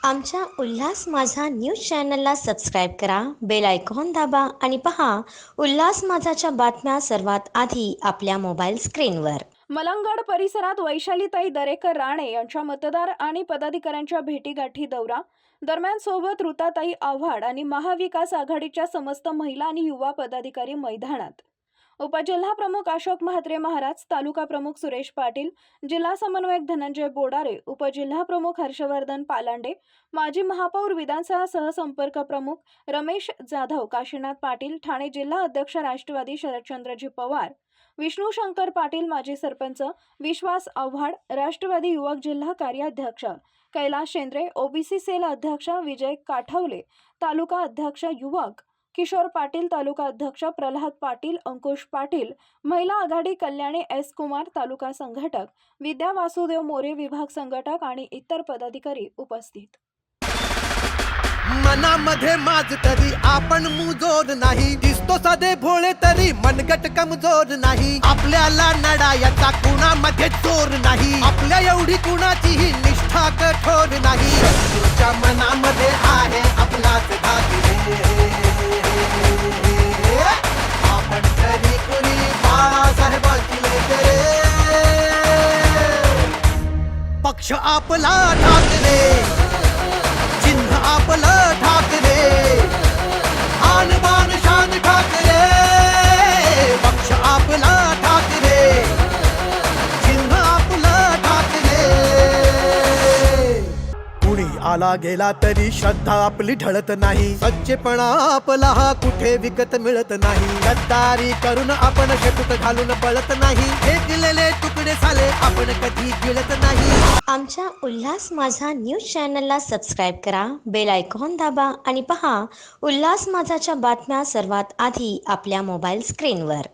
आमच्या उल्हास माझा न्यूज चॅनलला सबस्क्राईब करा, बेल आयकॉन दाबा आणि पहा उल्हास माझाच्या बातम्या सर्वात आधी आपल्या मोबाईल स्क्रीनवर. मलंगगड परिसरात वैशालीताई दरेकर राणे यांच्या मतदार आणि पदाधिकाऱ्यांच्या भेटीगाठी दौरा दरम्यान सोबत ऋताताई आव्हाड आणि महाविकास आघाडीच्या समस्त महिला आणि युवा पदाधिकारी मैदानात. उपजिल्हा प्रमुख अशोक म्हात्रे महाराज, तालुका प्रमुख सुरेश पाटील, जिल्हा समन्वयक धनंजय बोडारे, उपजिल्हा प्रमुख हर्षवर्धन पालांडे, माजी महापौर, विधानसभा सहसंपर्क प्रमुख रमेश जाधव, काशीनाथ पाटील, ठाणे जिल्हा अध्यक्ष राष्ट्रवादी शरदचंद्रजी पवार, विष्णू शंकर पाटील, माजी सरपंच विश्वास आव्हाड, राष्ट्रवादी युवक जिल्हा कार्याध्यक्ष कैलास शेंद्रे, ओबीसी सेल अध्यक्ष विजय काठवले, तालुका अध्यक्ष युवक किशोर पाटील, तालुका अध्यक्ष प्रल्हाद पाटील, अंकुश पाटील, महिला आघाडी कल्याणी एस कुमार, तालुका संघटक विद्या वासुदेव मोरे, विभाग संघटक आणि इतर पदाधिकारी उपस्थित. मनामध्ये माझ तरी आपण मुजोर नाही, दिसतो साधे भोळे तरी मनगट कमजोर नाही. आपल्याला लढायचा कुणामध्ये जोर नाही, आपल्या एवढी कुणाचीही निष्ठा कठोर नाही. शत्रूच्या मनामध्ये आहे आपलाच भाग रे. आपण तरी कुणी बाळासाहेबांची रे. पक्ष आपला ठाकरे, चिन्ह आपलं ठाकरे, आन बान शान ठाकरे. पक्ष आपला ठाकरे, चिन्ह आपलं ठाकरे. कुणी आला गेला तरी श्रद्धा आपली ढळत नाही, सच्चेपणा आपला हा कुठे विकत मिळत नाही. गद्दारी करून आपण शेपूट घालून पळत नाही, फेकलेले तुकडे झाले आपण कधी गिळत नाही. आमच्या उल्हास माझा न्यूज चॅनलला सबस्क्राईब करा, बेल आयकॉन दाबा आणि पहा उल्हास माझाच्या बातम्या सर्वात आधी आपल्या मोबाईल स्क्रीनवर.